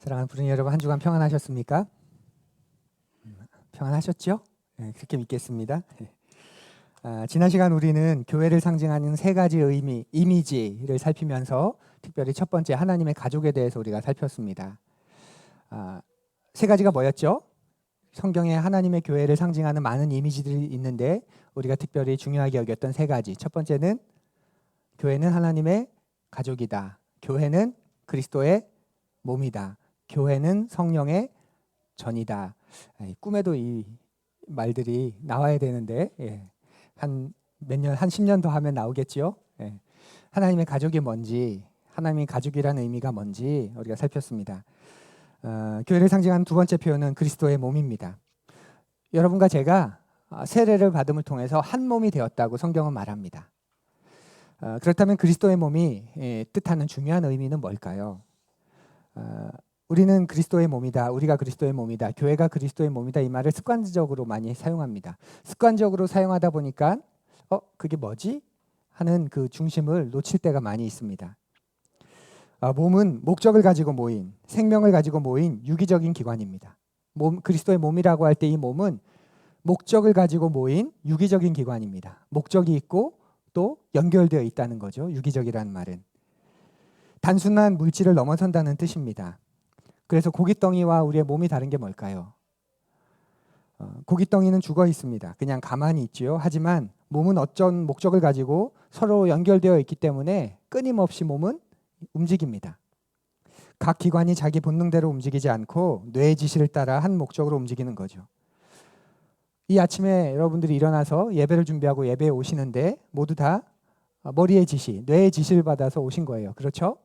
사랑하는 부르니 여러분, 한 주간 평안하셨습니까? 평안하셨죠? 네, 그렇게 믿겠습니다. 지난 시간 우리는 교회를 상징하는 세 가지 의미, 이미지를 살피면서 특별히 첫 번째 하나님의 가족에 대해서 우리가 살폈습니다. 세 가지가 뭐였죠? 성경에 하나님의 교회를 상징하는 많은 이미지들이 있는데 우리가 특별히 중요하게 여겼던 세 가지. 첫 번째는 교회는 하나님의 가족이다. 교회는 그리스도의 몸이다. 교회는 성령의 전이다. 꿈에도 이 말들이 나와야 되는데 한 몇 년, 한 10년 더 하면 나오겠죠. 하나님의 가족이 뭔지, 하나님의 가족이라는 의미가 뭔지 우리가 살폈습니다. 교회를 상징하는 두 번째 표현은 그리스도의 몸입니다. 여러분과 제가 세례를 받음을 통해서 한 몸이 되었다고 성경은 말합니다. 그렇다면 그리스도의 몸이 뜻하는 중요한 의미는 뭘까요? 우리는 그리스도의 몸이다. 우리가 그리스도의 몸이다. 교회가 그리스도의 몸이다. 이 말을 습관적으로 많이 사용합니다. 습관적으로 사용하다 보니까 그게 뭐지? 하는 그 중심을 놓칠 때가 많이 있습니다. 몸은 목적을 가지고 모인, 생명을 가지고 모인 유기적인 기관입니다. 그리스도의 몸이라고 할 때 이 몸은 목적을 가지고 모인 유기적인 기관입니다. 목적이 있고 또 연결되어 있다는 거죠. 유기적이라는 말은. 단순한 물질을 넘어선다는 뜻입니다. 그래서 고깃덩이와 우리의 몸이 다른 게 뭘까요? 고깃덩이는 죽어 있습니다. 그냥 가만히 있지요. 하지만 몸은 어떤 목적을 가지고 서로 연결되어 있기 때문에 끊임없이 몸은 움직입니다. 각 기관이 자기 본능대로 움직이지 않고 뇌의 지시를 따라 한 목적으로 움직이는 거죠. 이 아침에 여러분들이 일어나서 예배를 준비하고 예배에 오시는데 모두 다 머리의 지시, 뇌의 지시를 받아서 오신 거예요. 그렇죠?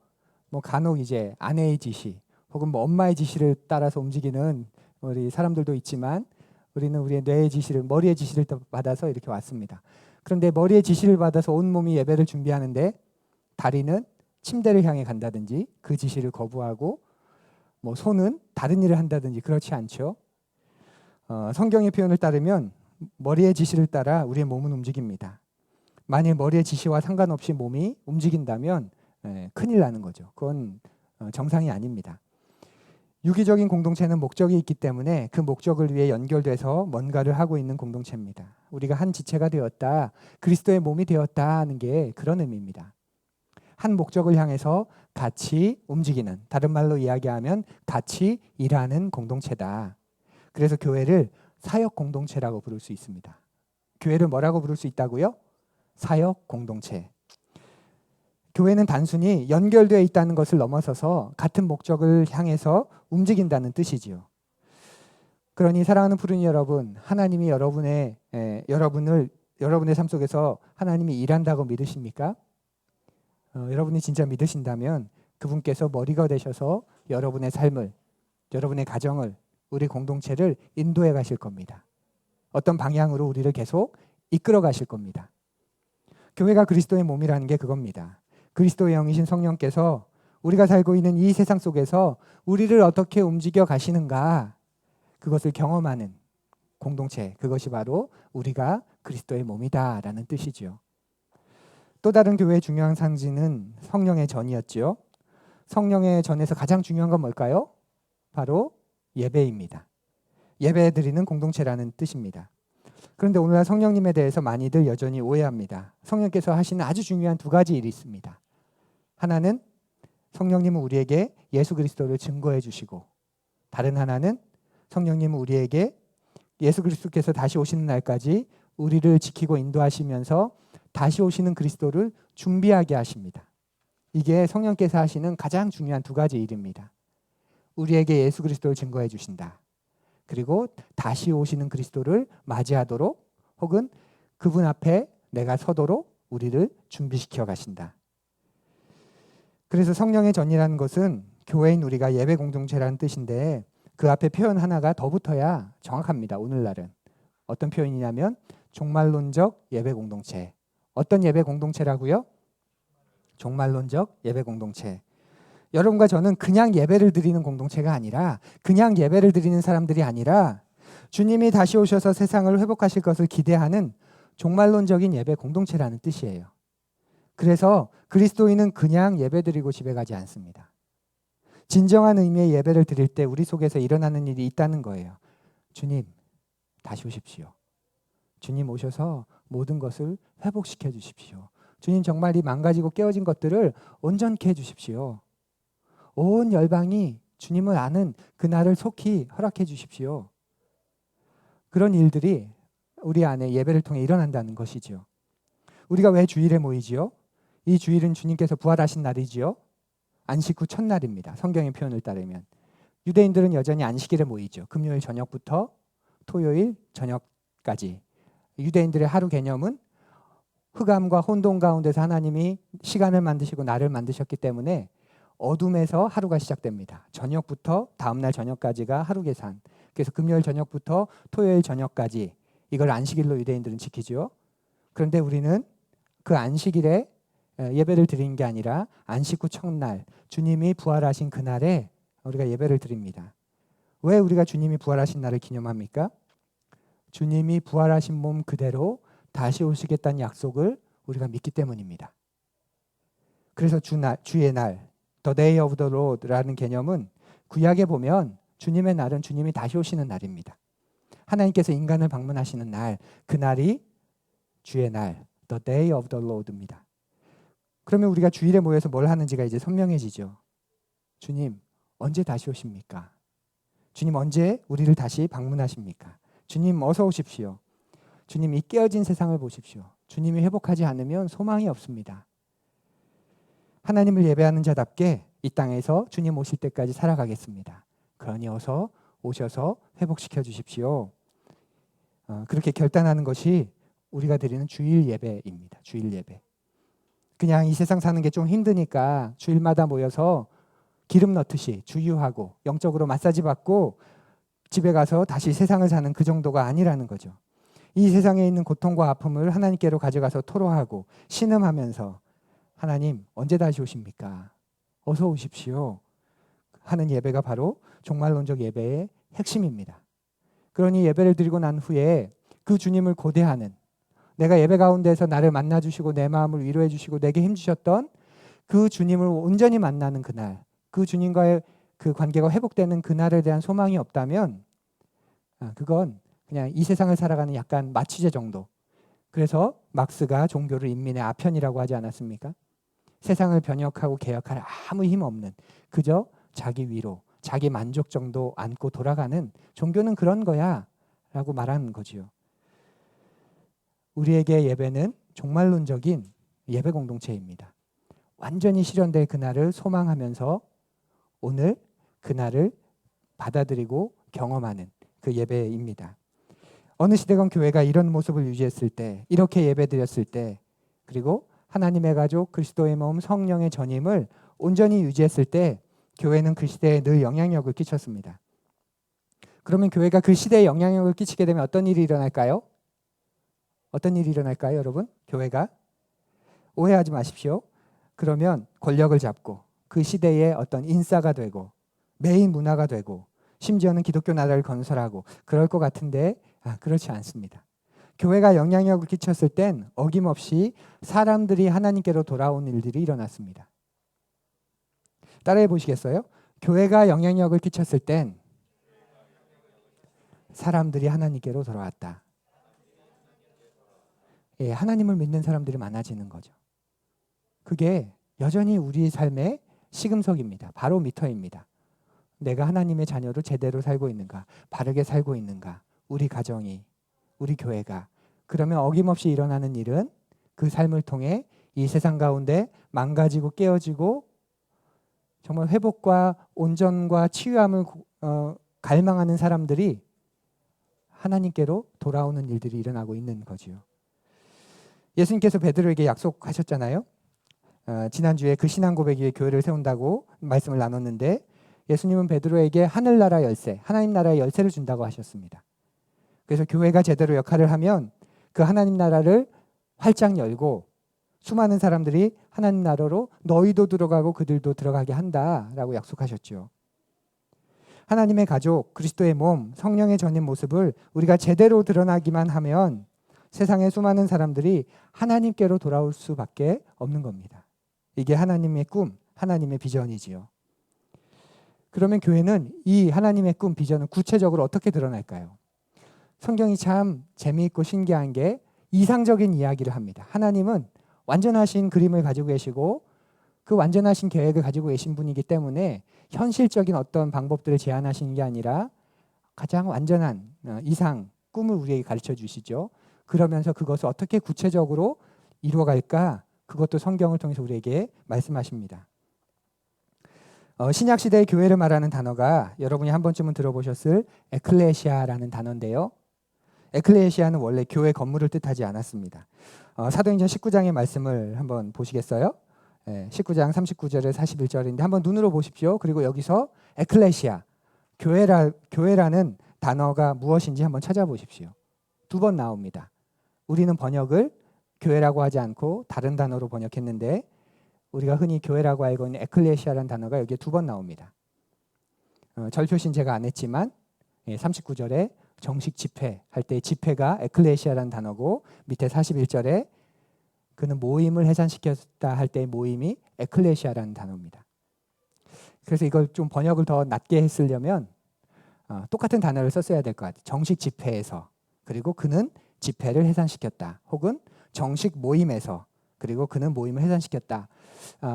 간혹 이제 아내의 지시 혹은 엄마의 지시를 따라서 움직이는 우리 사람들도 있지만 우리는 우리의 뇌의 지시를, 머리의 지시를 받아서 이렇게 왔습니다. 그런데 머리의 지시를 받아서 온 몸이 예배를 준비하는데 다리는 침대를 향해 간다든지 그 지시를 거부하고 손은 다른 일을 한다든지 그렇지 않죠. 성경의 표현을 따르면 머리의 지시를 따라 우리의 몸은 움직입니다. 만일 머리의 지시와 상관없이 몸이 움직인다면 큰일 나는 거죠. 그건 정상이 아닙니다. 유기적인 공동체는 목적이 있기 때문에 그 목적을 위해 연결돼서 뭔가를 하고 있는 공동체입니다. 우리가 한 지체가 되었다, 그리스도의 몸이 되었다 하는 게 그런 의미입니다. 한 목적을 향해서 같이 움직이는, 다른 말로 이야기하면 같이 일하는 공동체다. 그래서 교회를 사역 공동체라고 부를 수 있습니다. 교회를 뭐라고 부를 수 있다고요? 사역 공동체. 교회는 단순히 연결되어 있다는 것을 넘어서서 같은 목적을 향해서 움직인다는 뜻이지요. 그러니 사랑하는 푸른이 여러분, 하나님이 여러분의 삶 속에서 하나님이 일한다고 믿으십니까? 여러분이 진짜 믿으신다면 그분께서 머리가 되셔서 여러분의 삶을, 여러분의 가정을, 우리 공동체를 인도해 가실 겁니다. 어떤 방향으로 우리를 계속 이끌어 가실 겁니다. 교회가 그리스도의 몸이라는 게 그겁니다. 그리스도의 영이신 성령께서 우리가 살고 있는 이 세상 속에서 우리를 어떻게 움직여 가시는가, 그것을 경험하는 공동체, 그것이 바로 우리가 그리스도의 몸이다라는 뜻이죠. 또 다른 교회의 중요한 상징은 성령의 전이었지요. 성령의 전에서 가장 중요한 건 뭘까요? 바로 예배입니다. 예배 드리는 공동체라는 뜻입니다. 그런데 오늘날 성령님에 대해서 많이들 여전히 오해합니다. 성령께서 하시는 아주 중요한 두 가지 일이 있습니다. 하나는 성령님은 우리에게 예수 그리스도를 증거해 주시고, 다른 하나는 성령님은 우리에게 예수 그리스도께서 다시 오시는 날까지 우리를 지키고 인도하시면서 다시 오시는 그리스도를 준비하게 하십니다. 이게 성령께서 하시는 가장 중요한 두 가지 일입니다. 우리에게 예수 그리스도를 증거해 주신다. 그리고 다시 오시는 그리스도를 맞이하도록 혹은 그분 앞에 내가 서도록 우리를 준비시켜 가신다. 그래서 성령의 전이라는 것은 교회인 우리가 예배 공동체라는 뜻인데 그 앞에 표현 하나가 더 붙어야 정확합니다. 오늘날은. 어떤 표현이냐면 종말론적 예배 공동체. 어떤 예배 공동체라고요? 종말론적 예배 공동체. 여러분과 저는 그냥 예배를 드리는 공동체가 아니라, 그냥 예배를 드리는 사람들이 아니라 주님이 다시 오셔서 세상을 회복하실 것을 기대하는 종말론적인 예배 공동체라는 뜻이에요. 그래서 그리스도인은 그냥 예배 드리고 집에 가지 않습니다. 진정한 의미의 예배를 드릴 때 우리 속에서 일어나는 일이 있다는 거예요. 주님, 다시 오십시오. 주님 오셔서 모든 것을 회복시켜 주십시오. 주님 정말 이 망가지고 깨어진 것들을 온전케 해 주십시오. 온 열방이 주님을 아는 그날을 속히 허락해 주십시오. 그런 일들이 우리 안에 예배를 통해 일어난다는 것이지요. 우리가 왜 주일에 모이지요? 이 주일은 주님께서 부활하신 날이지요. 안식 후 첫날입니다. 성경의 표현을 따르면. 유대인들은 여전히 안식일에 모이죠. 금요일 저녁부터 토요일 저녁까지. 유대인들의 하루 개념은 흑암과 혼돈 가운데서 하나님이 시간을 만드시고 날을 만드셨기 때문에 어둠에서 하루가 시작됩니다. 저녁부터 다음날 저녁까지가 하루 계산. 그래서 금요일 저녁부터 토요일 저녁까지 이걸 안식일로 유대인들은 지키죠. 그런데 우리는 그 안식일에 예배를 드리는 게 아니라 안식 후 첫날 주님이 부활하신 그날에 우리가 예배를 드립니다. 왜 우리가 주님이 부활하신 날을 기념합니까? 주님이 부활하신 몸 그대로 다시 오시겠다는 약속을 우리가 믿기 때문입니다. 그래서 주의 날, The Day of the Lord라는 개념은 구약에 보면 주님의 날은 주님이 다시 오시는 날입니다. 하나님께서 인간을 방문하시는 날, 그날이 주의 날, The Day of the Lord입니다. 그러면 우리가 주일에 모여서 뭘 하는지가 이제 선명해지죠. 주님, 언제 다시 오십니까? 주님, 언제 우리를 다시 방문하십니까? 주님, 어서 오십시오. 주님, 이 깨어진 세상을 보십시오. 주님이 회복하지 않으면 소망이 없습니다. 하나님을 예배하는 자답게 이 땅에서 주님 오실 때까지 살아가겠습니다. 그러니 어서 오셔서 회복시켜 주십시오. 그렇게 결단하는 것이 우리가 드리는 주일 예배입니다. 주일 예배. 그냥 이 세상 사는 게 좀 힘드니까 주일마다 모여서 기름 넣듯이 주유하고 영적으로 마사지 받고 집에 가서 다시 세상을 사는 그 정도가 아니라는 거죠. 이 세상에 있는 고통과 아픔을 하나님께로 가져가서 토로하고 신음하면서 하나님 언제 다시 오십니까? 어서 오십시오 하는 예배가 바로 종말론적 예배의 핵심입니다. 그러니 예배를 드리고 난 후에 그 주님을 고대하는, 내가 예배 가운데서 나를 만나주시고 내 마음을 위로해 주시고 내게 힘주셨던 그 주님을 온전히 만나는 그날, 그 주님과의 그 관계가 회복되는 그날에 대한 소망이 없다면 그건 그냥 이 세상을 살아가는 약간 마취제 정도. 그래서 막스가 종교를 인민의 아편이라고 하지 않았습니까? 세상을 변혁하고 개혁할 아무 힘 없는, 그저 자기 위로, 자기 만족 정도 안고 돌아가는 종교는 그런 거야 라고 말하는 거지요. 우리에게 예배는 종말론적인 예배 공동체입니다. 완전히 실현될 그날을 소망하면서 오늘 그날을 받아들이고 경험하는 그 예배입니다. 어느 시대건 교회가 이런 모습을 유지했을 때, 이렇게 예배드렸을 때, 그리고 하나님의 가족, 그리스도의 몸, 성령의 전임을 온전히 유지했을 때 교회는 그 시대에 늘 영향력을 끼쳤습니다. 그러면 교회가 그 시대에 영향력을 끼치게 되면 어떤 일이 일어날까요? 어떤 일이 일어날까요, 여러분? 교회가? 오해하지 마십시오. 그러면 권력을 잡고 그 시대의 어떤 인싸가 되고 메인 문화가 되고 심지어는 기독교 나라를 건설하고 그럴 것 같은데 그렇지 않습니다. 교회가 영향력을 끼쳤을 땐 어김없이 사람들이 하나님께로 돌아온 일들이 일어났습니다. 따라해 보시겠어요? 교회가 영향력을 끼쳤을 땐 사람들이 하나님께로 돌아왔다. 예, 하나님을 믿는 사람들이 많아지는 거죠. 그게 여전히 우리 삶의 시금석입니다. 바로미터입니다. 내가 하나님의 자녀로 제대로 살고 있는가, 바르게 살고 있는가, 우리 가정이, 우리 교회가. 그러면 어김없이 일어나는 일은 그 삶을 통해 이 세상 가운데 망가지고 깨어지고 정말 회복과 온전과 치유함을 갈망하는 사람들이 하나님께로 돌아오는 일들이 일어나고 있는 거지요. 예수님께서 베드로에게 약속하셨잖아요. 지난주에 그 신앙 고백 위에 교회를 세운다고 말씀을 나눴는데 예수님은 베드로에게 하늘나라 열쇠, 하나님 나라의 열쇠를 준다고 하셨습니다. 그래서 교회가 제대로 역할을 하면 그 하나님 나라를 활짝 열고 수많은 사람들이 하나님 나라로 너희도 들어가고 그들도 들어가게 한다라고 약속하셨죠. 하나님의 가족, 그리스도의 몸, 성령의 전인 모습을 우리가 제대로 드러나기만 하면 세상의 수많은 사람들이 하나님께로 돌아올 수밖에 없는 겁니다. 이게 하나님의 꿈, 하나님의 비전이지요. 그러면 교회는 이 하나님의 꿈, 비전은 구체적으로 어떻게 드러날까요? 성경이 참 재미있고 신기한 게 이상적인 이야기를 합니다. 하나님은 완전하신 그림을 가지고 계시고 그 완전하신 계획을 가지고 계신 분이기 때문에 현실적인 어떤 방법들을 제안하시는 게 아니라 가장 완전한 이상, 꿈을 우리에게 가르쳐 주시죠. 그러면서 그것을 어떻게 구체적으로 이루어갈까? 그것도 성경을 통해서 우리에게 말씀하십니다. 신약 시대의 교회를 말하는 단어가 여러분이 한 번쯤은 들어보셨을 에클레시아라는 단어인데요. 에클레시아는 원래 교회 건물을 뜻하지 않았습니다. 사도행전 19장의 말씀을 한번 보시겠어요? 19장 39절에 41절인데 한번 눈으로 보십시오. 그리고 여기서 에클레시아, 교회라는 단어가 무엇인지 한번 찾아보십시오. 2번 나옵니다. 우리는 번역을 교회라고 하지 않고 다른 단어로 번역했는데 우리가 흔히 교회라고 알고 있는 에클레시아라는 단어가 여기에 2번 나옵니다. 절표신 제가 안 했지만 39절에 정식 집회 할 때 집회가 에클레시아라는 단어고 밑에 41절에 그는 모임을 해산시켰다 할 때 모임이 에클레시아라는 단어입니다. 그래서 이걸 좀 번역을 더 낮게 했으려면 똑같은 단어를 썼어야 될 것 같아요. 정식 집회에서 그리고 그는 집회를 해산시켰다. 혹은 정식 모임에서 그리고 그는 모임을 해산시켰다.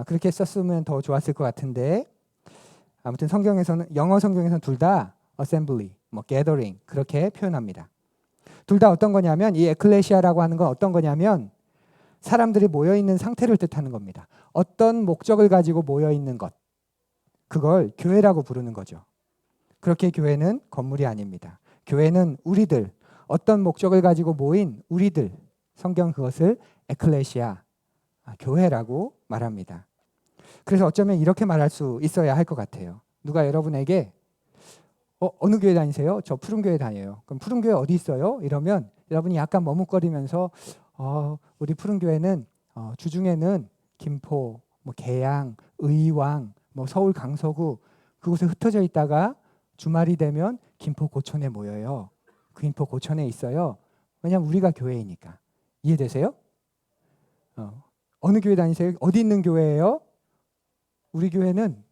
그렇게 썼으면 더 좋았을 것 같은데 아무튼 성경에서는 영어 성경에서는 둘 다 assembly, gathering 그렇게 표현합니다. 둘 다 어떤 거냐면 이 에클레시아라고 하는 건 어떤 거냐면 사람들이 모여 있는 상태를 뜻하는 겁니다. 어떤 목적을 가지고 모여 있는 것 그걸 교회라고 부르는 거죠. 그렇게 교회는 건물이 아닙니다. 교회는 우리들 어떤 목적을 가지고 모인 우리들 성경 그것을 에클레시아 교회라고 말합니다. 그래서 어쩌면 이렇게 말할 수 있어야 할 것 같아요. 누가 여러분에게 어느 교회 다니세요? 저 푸른교회 다녀요. 그럼 푸른교회 어디 있어요? 이러면 여러분이 약간 머뭇거리면서 우리 푸른교회는 주중에는 김포, 계양, 의왕, 서울 강서구 그곳에 흩어져 있다가 주말이 되면 김포 고천에 모여요. 김포 고천에 있어요. 왜냐하면 우리가 교회이니까. 이해되세요? 어느 교회 다니세요? 어디 있는 교회예요? 우리 교회는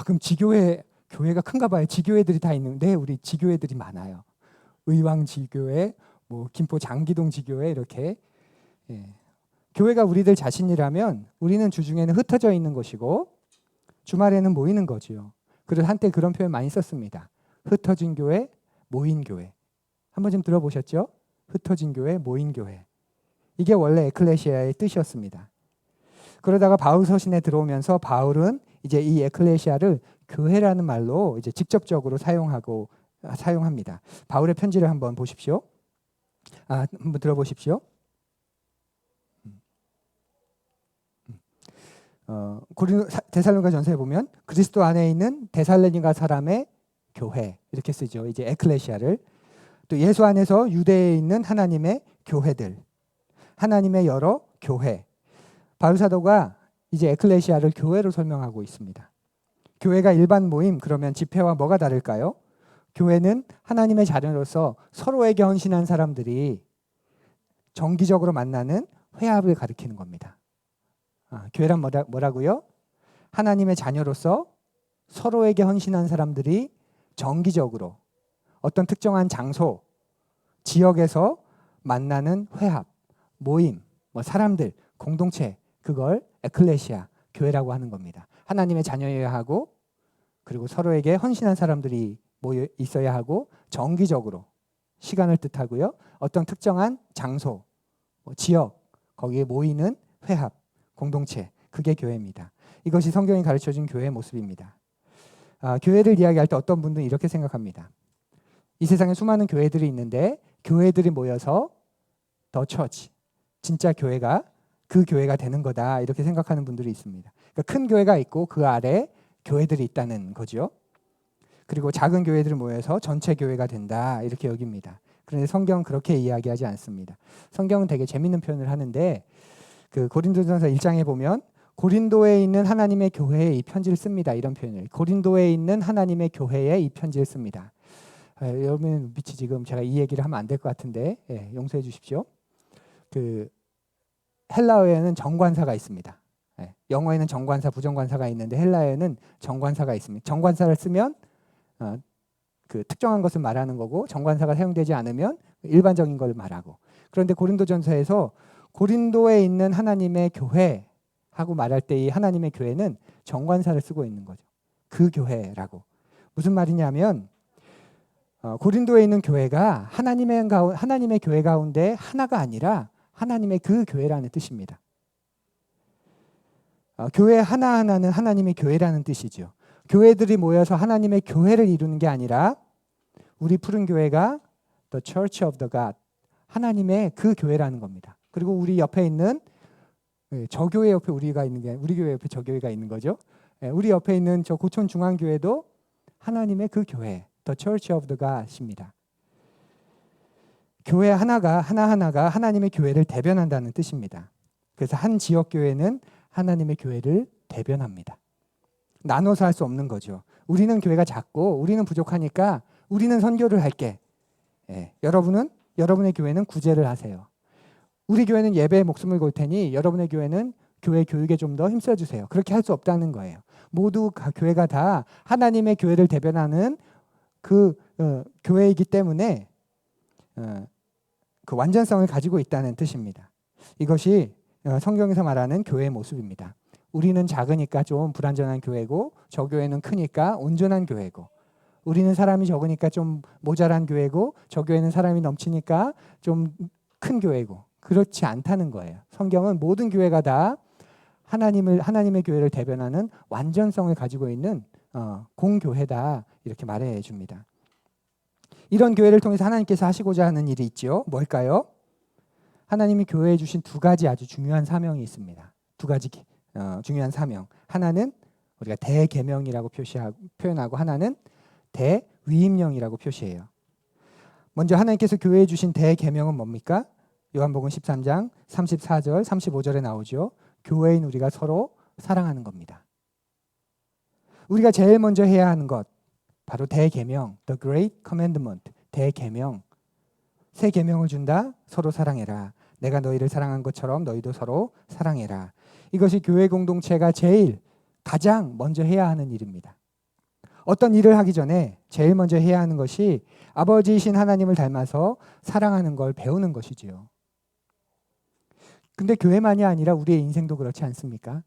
그럼 지교회 교회가 큰가 봐요. 지교회들이 다 있는데 우리 지교회들이 많아요. 의왕 지교회, 김포 장기동 지교회 이렇게 교회가 우리들 자신이라면 우리는 주중에는 흩어져 있는 것이고 주말에는 모이는 거지요. 그래서 한때 그런 표현 많이 썼습니다. 흩어진 교회, 모인 교회. 한번 좀 들어보셨죠? 흩어진 교회, 모인 교회. 이게 원래 에클레시아의 뜻이었습니다. 그러다가 바울 서신에 들어오면서 바울은 이제 이 에클레시아를 교회라는 말로 이제 직접적으로 사용합니다. 바울의 편지를 한번 보십시오. 한번 들어보십시오. 데살로니가 전서에 보면 그리스도 안에 있는 데살로니가 사람의 교회 이렇게 쓰죠. 이제 에클레시아를 또 예수 안에서 유대에 있는 하나님의 교회들, 하나님의 여러 교회. 바울 사도가 이제 에클레시아를 교회로 설명하고 있습니다. 교회가 일반 모임 그러면 집회와 뭐가 다를까요? 교회는 하나님의 자녀로서 서로에게 헌신한 사람들이 정기적으로 만나는 회합을 가리키는 겁니다. 교회란 뭐라고요? 하나님의 자녀로서 서로에게 헌신한 사람들이 정기적으로 어떤 특정한 장소, 지역에서 만나는 회합, 모임, 사람들, 공동체 그걸 에클레시아, 교회라고 하는 겁니다. 하나님의 자녀여야 하고 그리고 서로에게 헌신한 사람들이 모여 있어야 하고 정기적으로 시간을 뜻하고요. 어떤 특정한 장소, 지역 거기에 모이는 회합, 공동체 그게 교회입니다. 이것이 성경이 가르쳐준 교회의 모습입니다. 교회를 이야기할 때 어떤 분들은 이렇게 생각합니다. 이 세상에 수많은 교회들이 있는데 교회들이 모여서 더 처치, 진짜 교회가 그 교회가 되는 거다 이렇게 생각하는 분들이 있습니다. 그러니까 큰 교회가 있고 그 아래 교회들이 있다는 거죠. 그리고 작은 교회들이 모여서 전체 교회가 된다 이렇게 여깁니다. 그런데 성경은 그렇게 이야기하지 않습니다. 성경은 되게 재밌는 표현을 하는데 그 고린도전서 1장에 보면 고린도에 있는 하나님의 교회에 이 편지를 씁니다. 이런 표현을 고린도에 있는 하나님의 교회에 이 편지를 씁니다. 여러분 빛이 지금 제가 이 얘기를 하면 안 될 것 같은데 용서해 주십시오. 그 헬라어에는 정관사가 있습니다. 영어에는 정관사, 부정관사가 있는데 헬라어에는 정관사가 있습니다. 정관사를 쓰면 그 특정한 것을 말하는 거고 정관사가 사용되지 않으면 일반적인 걸 말하고. 그런데 고린도전서에서 고린도에 있는 하나님의 교회하고 말할 때 이 하나님의 교회는 정관사를 쓰고 있는 거죠. 그 교회라고. 무슨 말이냐면 고린도에 있는 교회가 하나님의 교회 가운데 하나가 아니라 하나님의 그 교회라는 뜻입니다. 교회 하나하나는 하나님의 교회라는 뜻이죠. 교회들이 모여서 하나님의 교회를 이루는 게 아니라 우리 푸른 교회가 The Church of the God, 하나님의 그 교회라는 겁니다. 그리고 우리 옆에 있는 저 교회 옆에 우리가 있는 게 우리 교회 옆에 저 교회가 있는 거죠. 우리 옆에 있는 저 고촌 중앙교회도 하나님의 그 교회 The Church of the God입니다. 교회 하나하나가 하나님의 교회를 대변한다는 뜻입니다. 그래서 한 지역 교회는 하나님의 교회를 대변합니다. 나눠서 할 수 없는 거죠. 우리는 교회가 작고 우리는 부족하니까 우리는 선교를 할게. 여러분의 교회는 구제를 하세요. 우리 교회는 예배에 목숨을 걸 테니 여러분의 교회는 교회 교육에 좀 더 힘써 주세요. 그렇게 할 수 없다는 거예요. 모두 교회가 다 하나님의 교회를 대변하는 그 교회이기 때문에 그 완전성을 가지고 있다는 뜻입니다. 이것이 성경에서 말하는 교회의 모습입니다. 우리는 작으니까 좀 불완전한 교회고 저 교회는 크니까 온전한 교회고 우리는 사람이 적으니까 좀 모자란 교회고 저 교회는 사람이 넘치니까 좀 큰 교회고 그렇지 않다는 거예요. 성경은 모든 교회가 다 하나님의 교회를 대변하는 완전성을 가지고 있는 공교회다 이렇게 말해 줍니다. 이런 교회를 통해서 하나님께서 하시고자 하는 일이 있죠. 뭘까요? 하나님이 교회에 주신 두 가지 아주 중요한 사명이 있습니다. 두 가지 중요한 사명. 하나는 우리가 대계명이라고 표현하고 하나는 대위임령이라고 표시해요. 먼저 하나님께서 교회에 주신 대계명은 뭡니까? 요한복음 13장 34절 35절에 나오죠. 교회인 우리가 서로 사랑하는 겁니다. 우리가 제일 먼저 해야 하는 것 바로 대계명, The Great Commandment, 대계명. 새 계명을 준다. 서로 사랑해라. 내가 너희를 사랑한 것처럼 너희도 서로 사랑해라. 이것이 교회 공동체가 가장 먼저 해야 하는 일입니다. 어떤 일을 하기 전에 제일 먼저 해야 하는 것이 아버지이신 하나님을 닮아서 사랑하는 걸 배우는 것이지요. 근데 교회만이 아니라 우리의 인생도 그렇지 않습니까?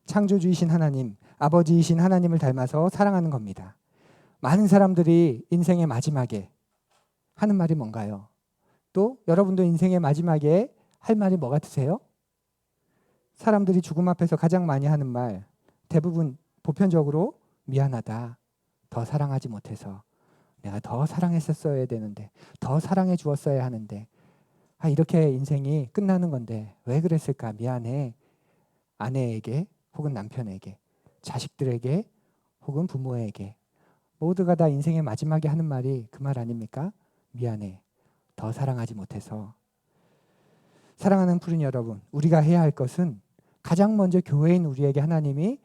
창조주이신 하나님, 아버지이신 하나님을 닮아서 사랑하는 겁니다. 많은 사람들이 인생의 마지막에 하는 말이 뭔가요? 또 여러분도 인생의 마지막에 할 말이 뭐 같으세요? 사람들이 죽음 앞에서 가장 많이 하는 말, 대부분 보편적으로 미안하다, 더 사랑하지 못해서 내가 더 사랑했었어야 되는데, 더 사랑해 주었어야 하는데, 이렇게 인생이 끝나는 건데 왜 그랬을까? 미안해. 아내에게 혹은 남편에게, 자식들에게 혹은 부모에게 모두가 다 인생의 마지막에 하는 말이 그 말 아닙니까? 미안해. 더 사랑하지 못해서. 사랑하는 푸른 여러분, 우리가 해야 할 것은 가장 먼저 교회인 우리에게 하나님이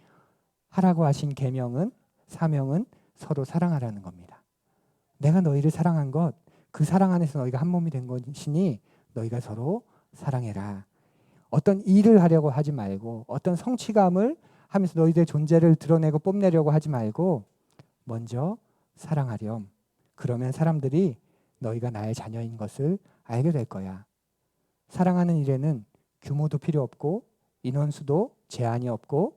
하라고 하신 계명은, 사명은 서로 사랑하라는 겁니다. 내가 너희를 사랑한 것, 그 사랑 안에서 너희가 한 몸이 된 것이니 너희가 서로 사랑해라. 어떤 일을 하려고 하지 말고, 어떤 성취감을 하면서 너희들의 존재를 드러내고 뽐내려고 하지 말고 먼저 사랑하렴. 그러면 사람들이 너희가 나의 자녀인 것을 알게 될 거야. 사랑하는 일에는 규모도 필요 없고 인원수도 제한이 없고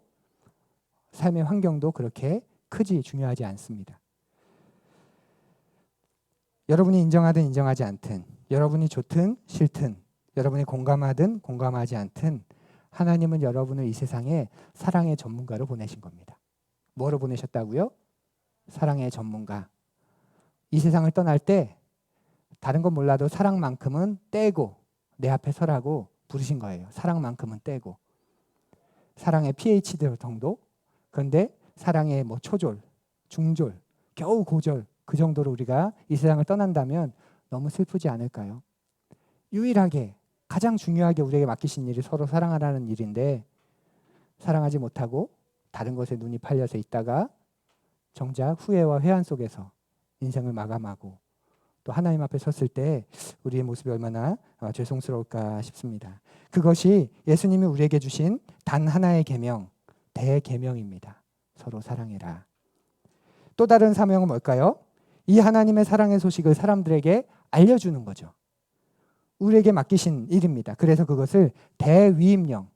삶의 환경도 그렇게 중요하지 않습니다. 여러분이 인정하든 인정하지 않든, 여러분이 좋든 싫든, 여러분이 공감하든 공감하지 않든 하나님은 여러분을 이 세상에 사랑의 전문가로 보내신 겁니다. 뭐로 보내셨다고요? 사랑의 전문가. 이 세상을 떠날 때 다른 건 몰라도 사랑만큼은 떼고 내 앞에 서라고 부르신 거예요. 사랑만큼은 떼고. 사랑의 PhD 정도? 그런데 사랑의 초졸, 중졸, 겨우 고졸 그 정도로 우리가 이 세상을 떠난다면 너무 슬프지 않을까요? 유일하게 가장 중요하게 우리에게 맡기신 일이 서로 사랑하라는 일인데 사랑하지 못하고 다른 것에 눈이 팔려서 있다가 정작 후회와 회한 속에서 인생을 마감하고 또 하나님 앞에 섰을 때 우리의 모습이 얼마나 죄송스러울까 싶습니다. 그것이 예수님이 우리에게 주신 단 하나의 계명, 대계명입니다. 서로 사랑해라. 또 다른 사명은 뭘까요? 이 하나님의 사랑의 소식을 사람들에게 알려주는 거죠. 우리에게 맡기신 일입니다. 그래서 그것을 대위임령,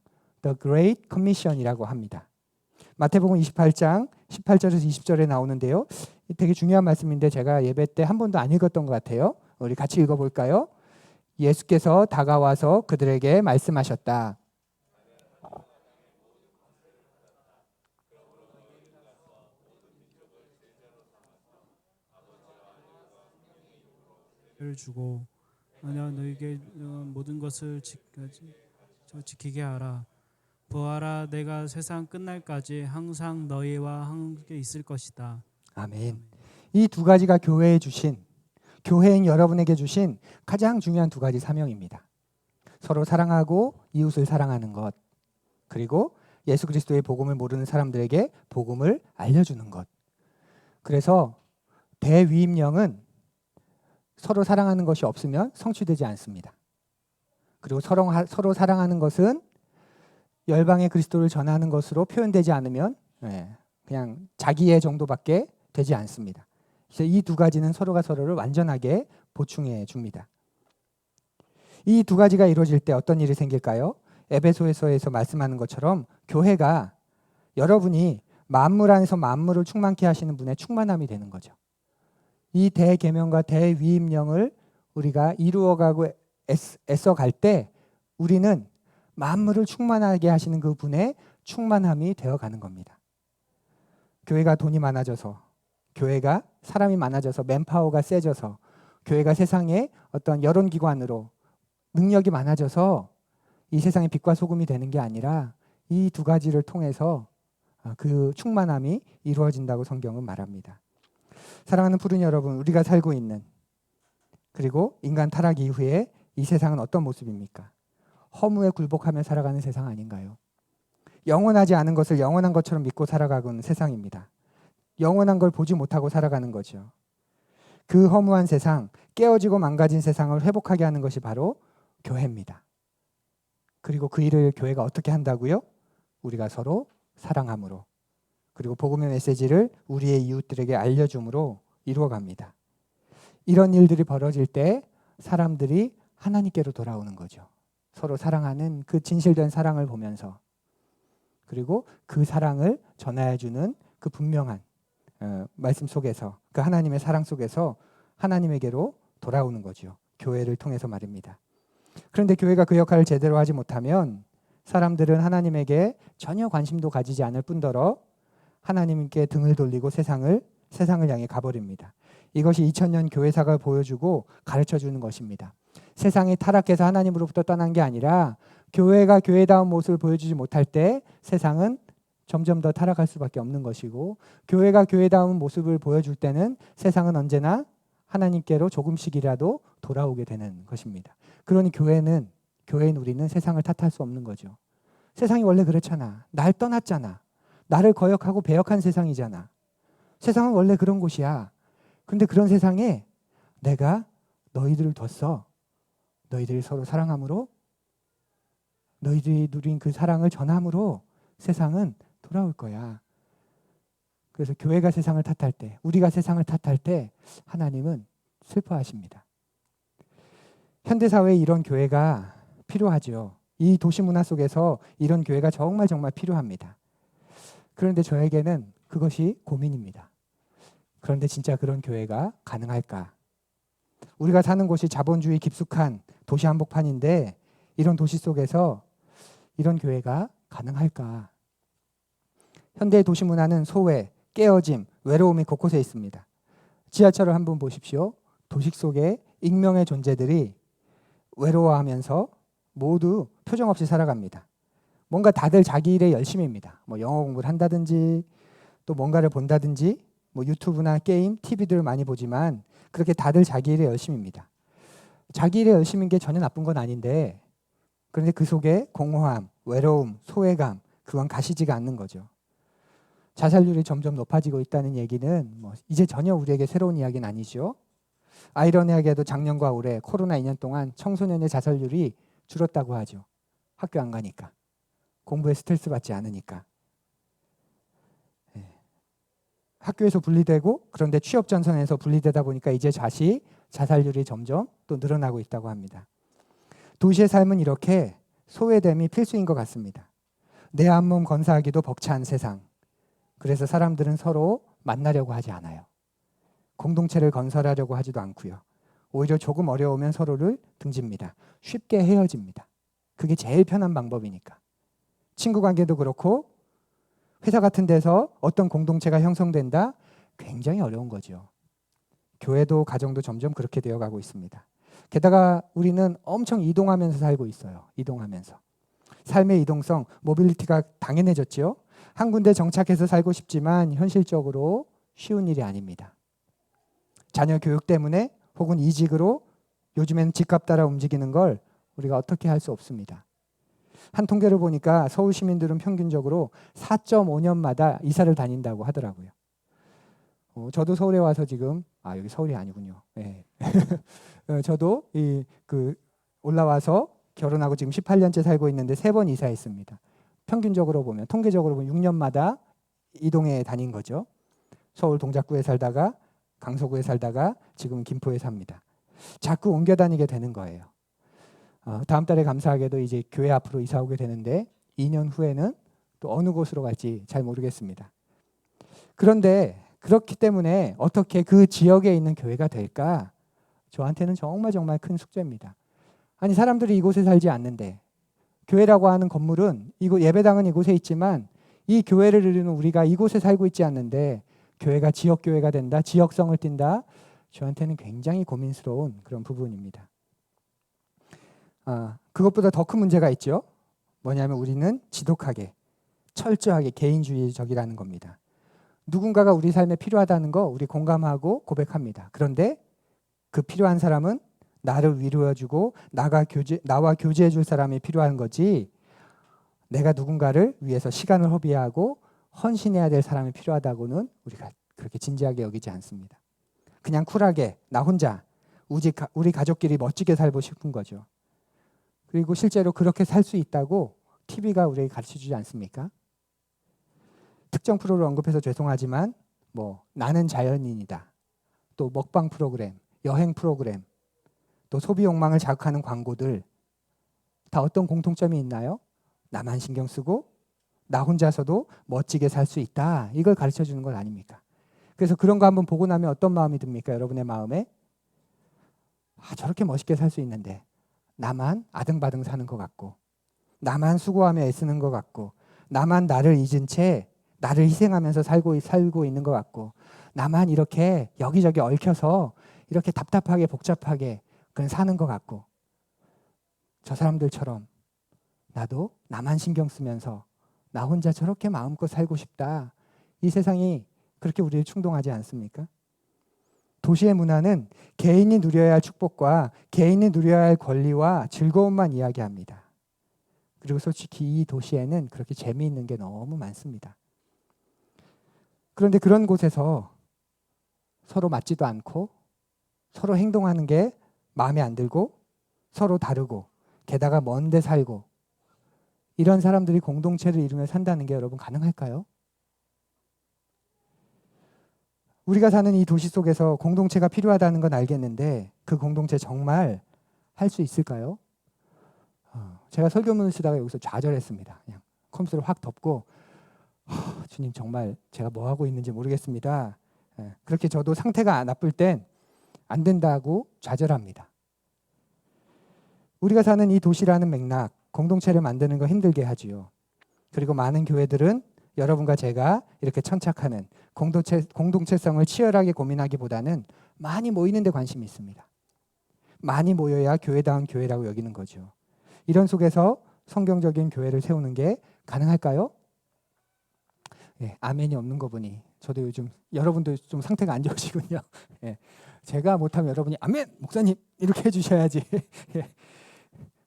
The Great Commission이라고 합니다. 마태복음 28장 18절에서 20절에 나오는데요. 되게 중요한 말씀인데 제가 예배 때 한 번도 안 읽었던 것 같아요. 우리 같이 읽어볼까요? 예수께서 다가와서 그들에게 말씀하셨다. 를 주고 내가 너에게 모든 것을 지키게 하라. 보아라, 내가 세상 끝날까지 항상 너희와 함께 있을 것이다. 아멘. 이 두 가지가 교회에 주신, 교회인 여러분에게 주신 가장 중요한 두 가지 사명입니다. 서로 사랑하고 이웃을 사랑하는 것, 그리고 예수 그리스도의 복음을 모르는 사람들에게 복음을 알려주는 것. 그래서 대위임령은 서로 사랑하는 것이 없으면 성취되지 않습니다. 그리고 서로 사랑하는 것은 열방의 그리스도를 전하는 것으로 표현되지 않으면 그냥 자기의 정도밖에 되지 않습니다. 그래서 이 두 가지는 서로가 서로를 완전하게 보충해 줍니다. 이 두 가지가 이루어질 때 어떤 일이 생길까요? 에베소서에서 말씀하는 것처럼 교회가 여러분이 만물 안에서 만물을 충만케 하시는 분의 충만함이 되는 거죠. 이 대계명과 대위임령을 우리가 이루어가고 애써갈 때 우리는 만물을 충만하게 하시는 그 분의 충만함이 되어가는 겁니다. 교회가 돈이 많아져서, 교회가 사람이 많아져서, 맨파워가 세져서, 교회가 세상에 어떤 여론기관으로 능력이 많아져서 이 세상의 빛과 소금이 되는 게 아니라 이 두 가지를 통해서 그 충만함이 이루어진다고 성경은 말합니다. 사랑하는 푸른 여러분, 우리가 살고 있는, 그리고 인간 타락 이후에 이 세상은 어떤 모습입니까? 허무에 굴복하며 살아가는 세상 아닌가요? 영원하지 않은 것을 영원한 것처럼 믿고 살아가는 세상입니다. 영원한 걸 보지 못하고 살아가는 거죠. 그 허무한 세상, 깨어지고 망가진 세상을 회복하게 하는 것이 바로 교회입니다. 그리고 그 일을 교회가 어떻게 한다고요? 우리가 서로 사랑함으로, 그리고 복음의 메시지를 우리의 이웃들에게 알려줌으로 이루어갑니다. 이런 일들이 벌어질 때 사람들이 하나님께로 돌아오는 거죠. 서로 사랑하는 그 진실된 사랑을 보면서, 그리고 그 사랑을 전해주는 그 분명한 말씀 속에서, 그 하나님의 사랑 속에서 하나님에게로 돌아오는 거죠. 교회를 통해서 말입니다. 그런데 교회가 그 역할을 제대로 하지 못하면 사람들은 하나님에게 전혀 관심도 가지지 않을 뿐더러 하나님께 등을 돌리고 세상을 향해 가버립니다. 이것이 2000년 교회사가 보여주고 가르쳐주는 것입니다. 세상이 타락해서 하나님으로부터 떠난 게 아니라 교회가 교회다운 모습을 보여주지 못할 때 세상은 점점 더 타락할 수밖에 없는 것이고, 교회가 교회다운 모습을 보여줄 때는 세상은 언제나 하나님께로 조금씩이라도 돌아오게 되는 것입니다. 그러니 교회인 우리는 세상을 탓할 수 없는 거죠. 세상이 원래 그렇잖아. 날 떠났잖아. 나를 거역하고 배역한 세상이잖아. 세상은 원래 그런 곳이야. 근데 그런 세상에 내가 너희들을 뒀어. 너희들이 서로 사랑함으로, 너희들이 누린 그 사랑을 전함으로 세상은 돌아올 거야. 그래서 교회가 세상을 탓할 때, 우리가 세상을 탓할 때 하나님은 슬퍼하십니다. 현대사회에 이런 교회가 필요하죠. 이 도시 문화 속에서 이런 교회가 정말 필요합니다. 그런데 저에게는 그것이 고민입니다. 그런데 진짜 그런 교회가 가능할까? 우리가 사는 곳이 자본주의 깊숙한 도시 한복판인데 이런 도시 속에서 이런 교회가 가능할까? 현대의 도시 문화는 소외, 깨어짐, 외로움이 곳곳에 있습니다. 지하철을 한번 보십시오. 도식 속에 익명의 존재들이 외로워하면서 모두 표정 없이 살아갑니다. 뭔가 다들 자기 일에 열심입니다. 뭐 영어 공부를 한다든지 또 뭔가를 본다든지 뭐 유튜브나 게임, TV들을 많이 보지만 그렇게 다들 자기 일에 열심입니다. 자기 일에 열심인 게 전혀 나쁜 건 아닌데, 그런데 그 속에 공허함, 외로움, 소외감, 그건 가시지가 않는 거죠. 자살률이 점점 높아지고 있다는 얘기는 뭐 이제 전혀 우리에게 새로운 이야기는 아니죠. 아이러니하게도 작년과 올해 코로나 2년 동안 청소년의 자살률이 줄었다고 하죠. 학교 안 가니까. 공부에 스트레스 받지 않으니까. 학교에서 분리되고 그런데 취업 전선에서 분리되다 보니까 이제 다시 자살률이 점점 또 늘어나고 있다고 합니다. 도시의 삶은 이렇게 소외됨이 필수인 것 같습니다. 내 한 몸 건사하기도 벅찬 세상. 그래서 사람들은 서로 만나려고 하지 않아요. 공동체를 건설하려고 하지도 않고요. 오히려 조금 어려우면 서로를 등집니다. 쉽게 헤어집니다. 그게 제일 편한 방법이니까. 친구 관계도 그렇고 회사 같은 데서 어떤 공동체가 형성된다? 굉장히 어려운 거죠. 교회도 가정도 점점 그렇게 되어가고 있습니다. 게다가 우리는 엄청 이동하면서 살고 있어요. 이동하면서. 삶의 이동성, 모빌리티가 당연해졌죠. 한 군데 정착해서 살고 싶지만 현실적으로 쉬운 일이 아닙니다. 자녀 교육 때문에 혹은 이직으로 요즘에는 집값 따라 움직이는 걸 우리가 어떻게 할 수 없습니다. 한 통계를 보니까 서울 시민들은 평균적으로 4.5년마다 이사를 다닌다고 하더라고요. 저도 서울에 와서 지금 여기 서울이 아니군요. 네. 저도 올라와서 결혼하고 지금 18년째 살고 있는데 3번 이사했습니다. 평균적으로 보면 통계적으로 보면 6년마다 이동해 다닌 거죠. 서울 동작구에 살다가 강서구에 살다가 지금 김포에 삽니다. 자꾸 옮겨 다니게 되는 거예요. 다음 달에 감사하게도 이제 교회 앞으로 이사 오게 되는데 2년 후에는 또 어느 곳으로 갈지 잘 모르겠습니다. 그런데 그렇기 때문에 어떻게 그 지역에 있는 교회가 될까? 저한테는 정말 큰 숙제입니다. 아니 사람들이 이곳에 살지 않는데 교회라고 하는 건물은 이곳 예배당은 이곳에 있지만 이 교회를 이루는 우리가 이곳에 살고 있지 않는데 교회가 지역 교회가 된다, 지역성을 띈다. 저한테는 굉장히 고민스러운 그런 부분입니다. 그것보다 더 큰 문제가 있죠. 뭐냐면 우리는 지독하게 철저하게 개인주의적이라는 겁니다. 누군가가 우리 삶에 필요하다는 거 우리 공감하고 고백합니다. 그런데 그 필요한 사람은 나를 위로해주고 나와 교제해줄 사람이 필요한 거지 내가 누군가를 위해서 시간을 허비하고 헌신해야 될 사람이 필요하다고는 우리가 그렇게 진지하게 여기지 않습니다. 그냥 쿨하게 나 혼자 우리 가족끼리 멋지게 살고 싶은 거죠. 그리고 실제로 그렇게 살 수 있다고 TV가 우리에게 가르쳐주지 않습니까? 특정 프로를 언급해서 죄송하지만 나는 자연인이다. 또 먹방 프로그램, 여행 프로그램, 또 소비 욕망을 자극하는 광고들 다 어떤 공통점이 있나요? 나만 신경 쓰고 나 혼자서도 멋지게 살 수 있다. 이걸 가르쳐주는 것 아닙니까? 그래서 그런 거 한번 보고 나면 어떤 마음이 듭니까? 여러분의 마음에 저렇게 멋있게 살 수 있는데 나만 아등바등 사는 것 같고 나만 수고하며 애쓰는 것 같고 나만 나를 잊은 채 나를 희생하면서 살고 있는 것 같고 나만 이렇게 여기저기 얽혀서 이렇게 답답하게 복잡하게 그냥 사는 것 같고 저 사람들처럼 나도 나만 신경 쓰면서 나 혼자 저렇게 마음껏 살고 싶다. 이 세상이 그렇게 우리를 충동하지 않습니까? 도시의 문화는 개인이 누려야 할 축복과 개인이 누려야 할 권리와 즐거움만 이야기합니다. 그리고 솔직히 이 도시에는 그렇게 재미있는 게 너무 많습니다. 그런데 그런 곳에서 서로 맞지도 않고 서로 행동하는 게 마음에 안 들고 서로 다르고 게다가 먼 데 살고 이런 사람들이 공동체를 이루며 산다는 게 여러분 가능할까요? 우리가 사는 이 도시 속에서 공동체가 필요하다는 건 알겠는데 그 공동체 정말 할 수 있을까요? 제가 설교문을 쓰다가 여기서 좌절했습니다. 그냥 컴퓨터를 확 덮고 주님 정말 제가 뭐 하고 있는지 모르겠습니다. 그렇게 저도 상태가 나쁠 땐 안 된다고 좌절합니다. 우리가 사는 이 도시라는 맥락, 공동체를 만드는 거 힘들게 하지요. 그리고 많은 교회들은 여러분과 제가 이렇게 천착하는 공동체성을 치열하게 고민하기보다는 많이 모이는 데 관심이 있습니다. 많이 모여야 교회다운 교회라고 여기는 거죠. 이런 속에서 성경적인 교회를 세우는 게 가능할까요? 아멘이 없는 거 보니 저도 요즘 여러분도 좀 상태가 안 좋으시군요. 제가 못하면 여러분이 아멘 목사님 이렇게 해주셔야지.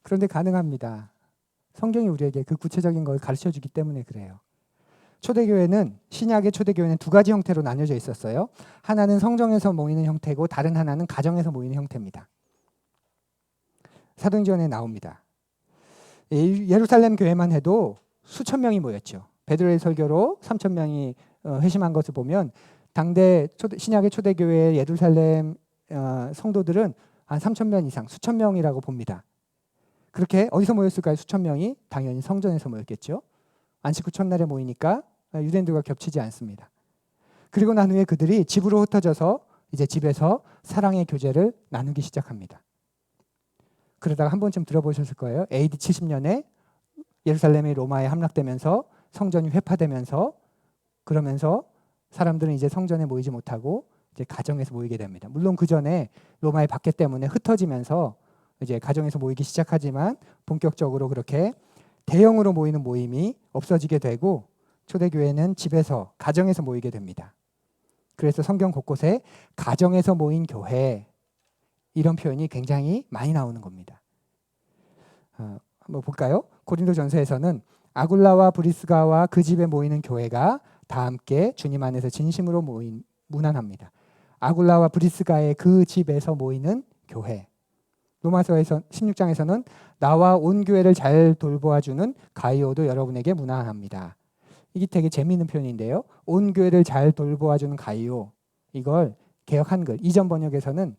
그런데 가능합니다. 성경이 우리에게 그 구체적인 걸 가르쳐주기 때문에 그래요. 초대교회는 신약의 초대교회는 두 가지 형태로 나뉘어져 있었어요. 하나는 성정에서 모이는 형태고 다른 하나는 가정에서 모이는 형태입니다. 사도행전에 나옵니다. 예루살렘 교회만 해도 수천 명이 모였죠. 베드로의 설교로 3천 명이 회심한 것을 보면 당대 신약의 초대교회 예루살렘 성도들은 한 3천 명 이상, 수천 명이라고 봅니다. 그렇게 어디서 모였을까요? 수천 명이 당연히 성전에서 모였겠죠. 안식 후 첫날에 모이니까 유대인들과 겹치지 않습니다. 그리고 난 후에 그들이 집으로 흩어져서 이제 집에서 사랑의 교제를 나누기 시작합니다. 그러다가 한 번쯤 들어보셨을 거예요. AD 70년에 예루살렘이 로마에 함락되면서 성전이 회파되면서 그러면서 사람들은 이제 성전에 모이지 못하고 이제 가정에서 모이게 됩니다. 물론 그 전에 로마의 박해 때문에 흩어지면서 이제 가정에서 모이기 시작하지만 본격적으로 그렇게 대형으로 모이는 모임이 없어지게 되고 초대교회는 집에서 가정에서 모이게 됩니다. 그래서 성경 곳곳에 가정에서 모인 교회 이런 표현이 굉장히 많이 나오는 겁니다. 한번 볼까요? 고린도전서에서는 아굴라와 브리스가와 그 집에 모이는 교회가 다 함께 주님 안에서 진심으로 문안합니다. 아굴라와 브리스가의 그 집에서 모이는 교회. 로마서에서 16장에서는 나와 온 교회를 잘 돌보아주는 가이오도 여러분에게 문안합니다. 이게 되게 재미있는 표현인데요. 온 교회를 잘 돌보아주는 가이오. 이걸 개역 한글 이전 번역에서는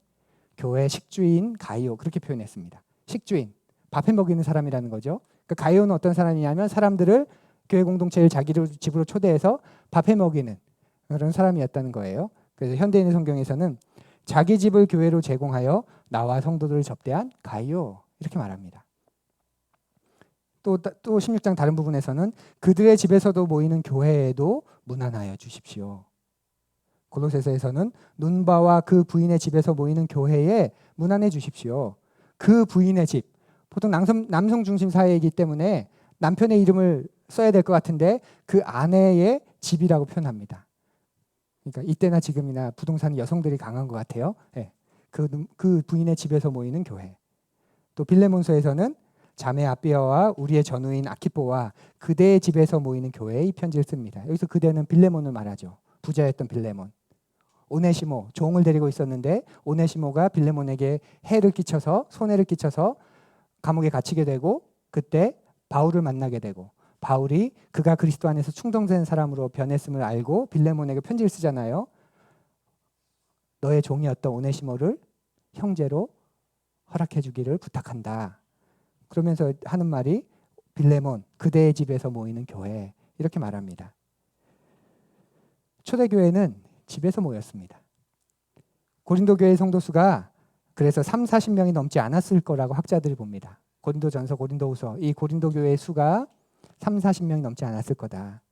교회 식주인 가이오 그렇게 표현했습니다. 식주인, 밥해 먹이는 사람이라는 거죠. 그러니까 가이오는 어떤 사람이냐면 사람들을 교회 공동체를 자기 집으로 초대해서 밥해 먹이는 그런 사람이었다는 거예요. 그래서 현대인의 성경에서는 자기 집을 교회로 제공하여 나와 성도들을 접대한 가이오 이렇게 말합니다. 또 16장 다른 부분에서는 그들의 집에서도 모이는 교회에도 문안하여 주십시오. 골로새서에서는 눈바와 그 부인의 집에서 모이는 교회에 문안해 주십시오. 그 부인의 집. 보통 남성 중심 사회이기 때문에 남편의 이름을 써야 될 것 같은데 그 아내의 집이라고 표현합니다. 그러니까 이때나 지금이나 부동산은 여성들이 강한 것 같아요. 네. 그 부인의 집에서 모이는 교회. 또 빌레몬서에서는 자매 아비아와 우리의 전우인 아키뽀와 그대의 집에서 모이는 교회에 이 편지를 씁니다. 여기서 그대는 빌레몬을 말하죠. 부자였던 빌레몬. 오네시모, 종을 데리고 있었는데 오네시모가 빌레몬에게 손해를 끼쳐서 감옥에 갇히게 되고 그때 바울을 만나게 되고 바울이 그가 그리스도 안에서 충성된 사람으로 변했음을 알고 빌레몬에게 편지를 쓰잖아요. 너의 종이었던 오네시모를 형제로 허락해 주기를 부탁한다. 그러면서 하는 말이 빌레몬, 그대의 집에서 모이는 교회 이렇게 말합니다. 초대교회는 집에서 모였습니다. 고린도 교회 성도 수가 그래서 40명이 넘지 않았을 거라고 학자들이 봅니다. 고린도전서, 고린도후서 이 고린도 교회의 수가 40명이 넘지 않았을 거다.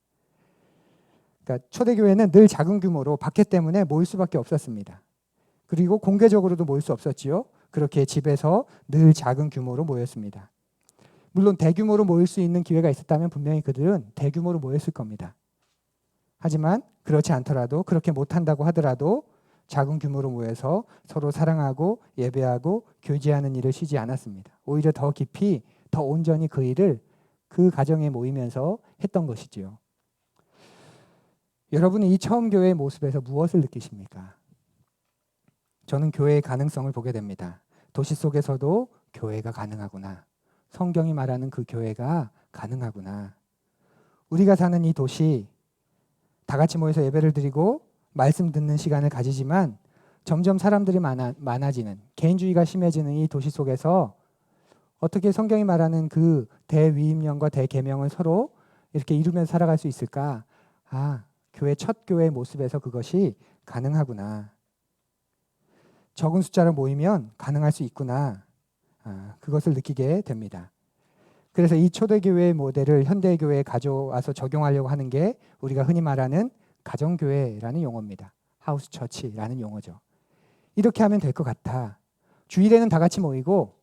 그러니까 초대교회는 늘 작은 규모로 박해 때문에 모일 수밖에 없었습니다. 그리고 공개적으로도 모일 수 없었지요. 그렇게 집에서 늘 작은 규모로 모였습니다. 물론 대규모로 모일 수 있는 기회가 있었다면 분명히 그들은 대규모로 모였을 겁니다. 하지만 그렇지 않더라도 그렇게 못한다고 하더라도 작은 규모로 모여서 서로 사랑하고 예배하고 교제하는 일을 쉬지 않았습니다. 오히려 더 깊이 더 온전히 그 일을 그 가정에 모이면서 했던 것이지요. 여러분은 이 처음 교회의 모습에서 무엇을 느끼십니까? 저는 교회의 가능성을 보게 됩니다. 도시 속에서도 교회가 가능하구나. 성경이 말하는 그 교회가 가능하구나. 우리가 사는 이 도시 다 같이 모여서 예배를 드리고 말씀 듣는 시간을 가지지만 점점 사람들이 많아지는 개인주의가 심해지는 이 도시 속에서 어떻게 성경이 말하는 그 대위임령과 대계명을 서로 이렇게 이루면서 살아갈 수 있을까? 교회 첫 교회의 모습에서 그것이 가능하구나. 적은 숫자로 모이면 가능할 수 있구나. 그것을 느끼게 됩니다. 그래서 이 초대교회의 모델을 현대교회에 가져와서 적용하려고 하는 게 우리가 흔히 말하는 가정교회라는 용어입니다. 하우스 처치라는 용어죠. 이렇게 하면 될 것 같아. 주일에는 다 같이 모이고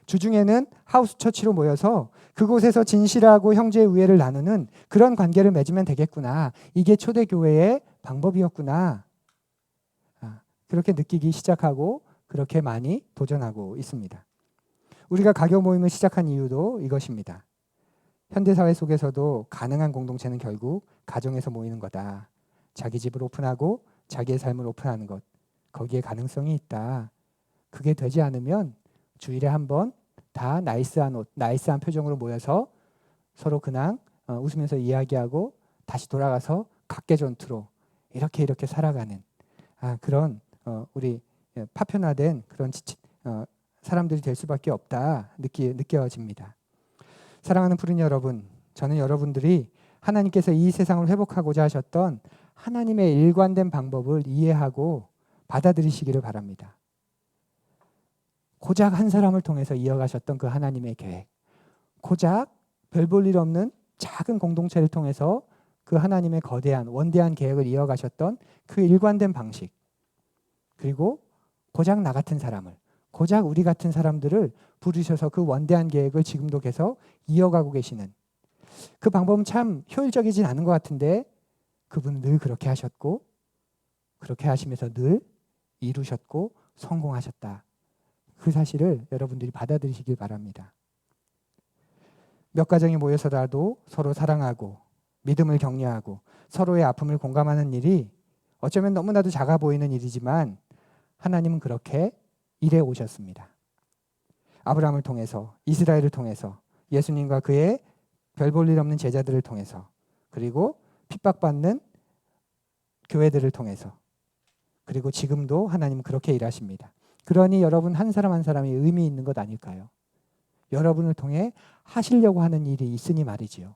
주중에는 하우스 처치로 모여서 그곳에서 진실하고 형제의 우애를 나누는 그런 관계를 맺으면 되겠구나. 이게 초대교회의 방법이었구나. 그렇게 느끼기 시작하고 그렇게 많이 도전하고 있습니다. 우리가 가교 모임을 시작한 이유도 이것입니다. 현대사회 속에서도 가능한 공동체는 결국 가정에서 모이는 거다. 자기 집을 오픈하고 자기의 삶을 오픈하는 것. 거기에 가능성이 있다. 그게 되지 않으면 주일에 한번 다 나이스한 옷, 나이스한 표정으로 모여서 서로 그냥 웃으면서 이야기하고 다시 돌아가서 각계 전투로 이렇게 살아가는 그런 우리 파편화된 그런 사람들이 될 수밖에 없다 느껴집니다. 사랑하는 푸른 여러분, 저는 여러분들이 하나님께서 이 세상을 회복하고자 하셨던 하나님의 일관된 방법을 이해하고 받아들이시기를 바랍니다. 고작 한 사람을 통해서 이어가셨던 그 하나님의 계획, 고작 별 볼 일 없는 작은 공동체를 통해서 그 하나님의 거대한 원대한 계획을 이어가셨던 그 일관된 방식, 그리고 고작 나 같은 사람을, 고작 우리 같은 사람들을 부르셔서 그 원대한 계획을 지금도 계속 이어가고 계시는 그 방법은 참 효율적이진 않은 것 같은데 그분은 늘 그렇게 하셨고 그렇게 하시면서 늘 이루셨고 성공하셨다. 그 사실을 여러분들이 받아들이시길 바랍니다. 몇 가정이 모여서라도 서로 사랑하고 믿음을 격려하고 서로의 아픔을 공감하는 일이 어쩌면 너무나도 작아 보이는 일이지만 하나님은 그렇게 일해 오셨습니다. 아브라함을 통해서, 이스라엘을 통해서, 예수님과 그의 별 볼 일 없는 제자들을 통해서, 그리고 핍박받는 교회들을 통해서, 그리고 지금도 하나님은 그렇게 일하십니다. 그러니 여러분 한 사람 한 사람이 의미 있는 것 아닐까요? 여러분을 통해 하시려고 하는 일이 있으니 말이지요.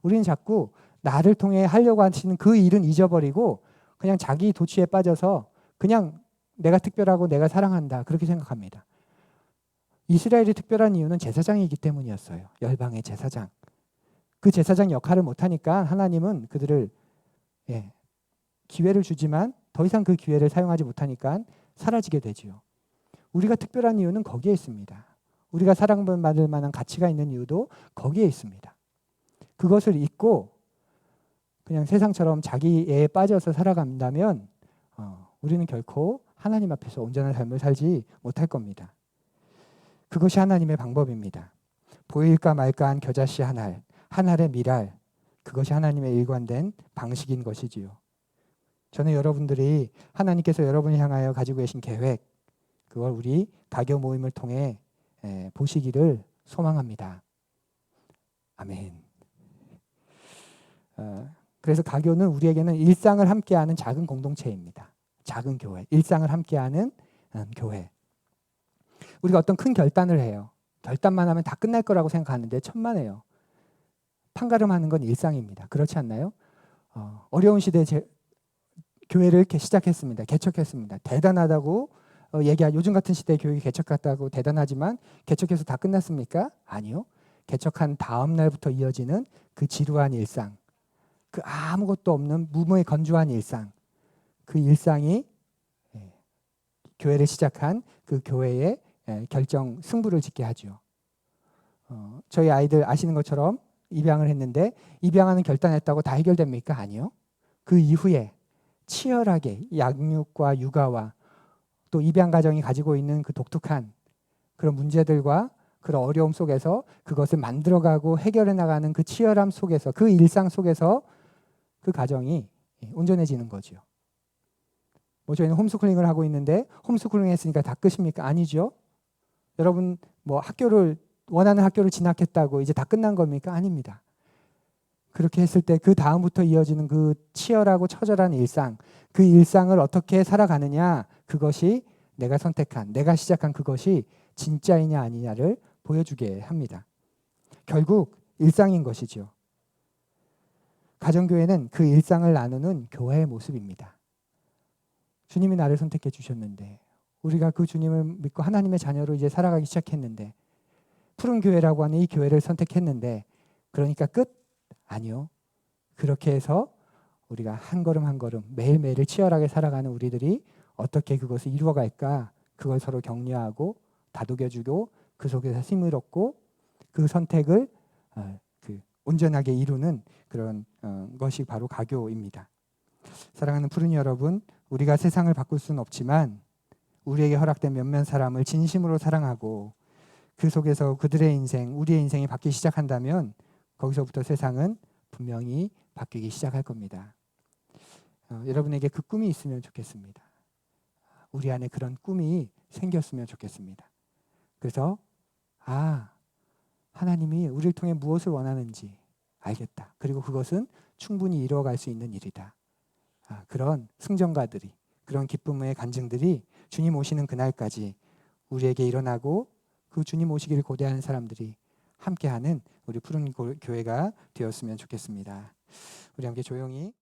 우리는 자꾸 나를 통해 하려고 하시는 그 일은 잊어버리고 그냥 자기 도취에 빠져서 그냥 내가 특별하고 내가 사랑한다 그렇게 생각합니다. 이스라엘이 특별한 이유는 제사장이기 때문이었어요. 열방의 제사장. 그 제사장 역할을 못하니까 하나님은 그들을 기회를 주지만 더 이상 그 기회를 사용하지 못하니까 사라지게 되지요. 우리가 특별한 이유는 거기에 있습니다. 우리가 사랑받을 만한 가치가 있는 이유도 거기에 있습니다. 그것을 잊고 그냥 세상처럼 자기에 빠져서 살아간다면 우리는 결코 하나님 앞에서 온전한 삶을 살지 못할 겁니다. 그것이 하나님의 방법입니다. 보일까 말까한 겨자씨 한 알, 한 알의 밀알, 그것이 하나님의 일관된 방식인 것이지요. 저는 여러분들이 하나님께서 여러분을 향하여 가지고 계신 계획, 그걸 우리 가교 모임을 통해 보시기를 소망합니다. 아멘. 그래서 가교는 우리에게는 일상을 함께하는 작은 공동체입니다. 작은 교회, 일상을 함께하는 교회. 우리가 어떤 큰 결단을 해요. 결단만 하면 다 끝날 거라고 생각하는데 천만에요. 판가름하는 건 일상입니다. 그렇지 않나요? 어려운 시대에 교회를 이렇게 시작했습니다. 개척했습니다. 대단하다고 요즘 같은 시대에 교육이 개척했다고 대단하지만 개척해서 다 끝났습니까? 아니요. 개척한 다음 날부터 이어지는 그 지루한 일상, 그 아무것도 없는 무모에 건조한 일상, 그 일상이 교회를 시작한 그 교회의 결정 승부를 짓게 하죠. 저희 아이들 아시는 것처럼 입양을 했는데 입양하는 결단했다고 다 해결됩니까? 아니요. 그 이후에 치열하게 양육과 육아와 또 입양 가정이 가지고 있는 그 독특한 그런 문제들과 그런 어려움 속에서 그것을 만들어가고 해결해 나가는 그 치열함 속에서 그 일상 속에서 그 가정이 온전해지는 거죠. 저희는 홈스쿨링을 하고 있는데 홈스쿨링 했으니까 다 끝입니까? 아니죠. 여러분 원하는 학교를 진학했다고 이제 다 끝난 겁니까? 아닙니다. 그렇게 했을 때 그 다음부터 이어지는 그 치열하고 처절한 일상, 그 일상을 어떻게 살아가느냐, 그것이 내가 선택한, 내가 시작한 그것이 진짜이냐 아니냐를 보여주게 합니다. 결국 일상인 것이죠. 가정교회는 그 일상을 나누는 교회의 모습입니다. 주님이 나를 선택해 주셨는데 우리가 그 주님을 믿고 하나님의 자녀로 이제 살아가기 시작했는데 푸른 교회라고 하는 이 교회를 선택했는데 그러니까 끝? 아니요. 그렇게 해서 우리가 한 걸음 한 걸음 매일매일을 치열하게 살아가는 우리들이 어떻게 그것을 이루어갈까? 그걸 서로 격려하고 다독여주고 그 속에서 힘을 얻고 그 선택을 온전하게 이루는 그런 것이 바로 가교입니다. 사랑하는 푸른 여러분, 우리가 세상을 바꿀 수는 없지만 우리에게 허락된 몇몇 사람을 진심으로 사랑하고 그 속에서 그들의 인생, 우리의 인생이 바뀌기 시작한다면 거기서부터 세상은 분명히 바뀌기 시작할 겁니다. 여러분에게 그 꿈이 있으면 좋겠습니다. 우리 안에 그런 꿈이 생겼으면 좋겠습니다. 그래서 하나님이 우리를 통해 무엇을 원하는지 알겠다. 그리고 그것은 충분히 이루어갈 수 있는 일이다. 그런 승전가들이, 그런 기쁨의 간증들이 주님 오시는 그날까지 우리에게 일어나고 그 주님 오시기를 고대하는 사람들이 함께하는 우리 푸른 교회가 되었으면 좋겠습니다. 우리 함께 조용히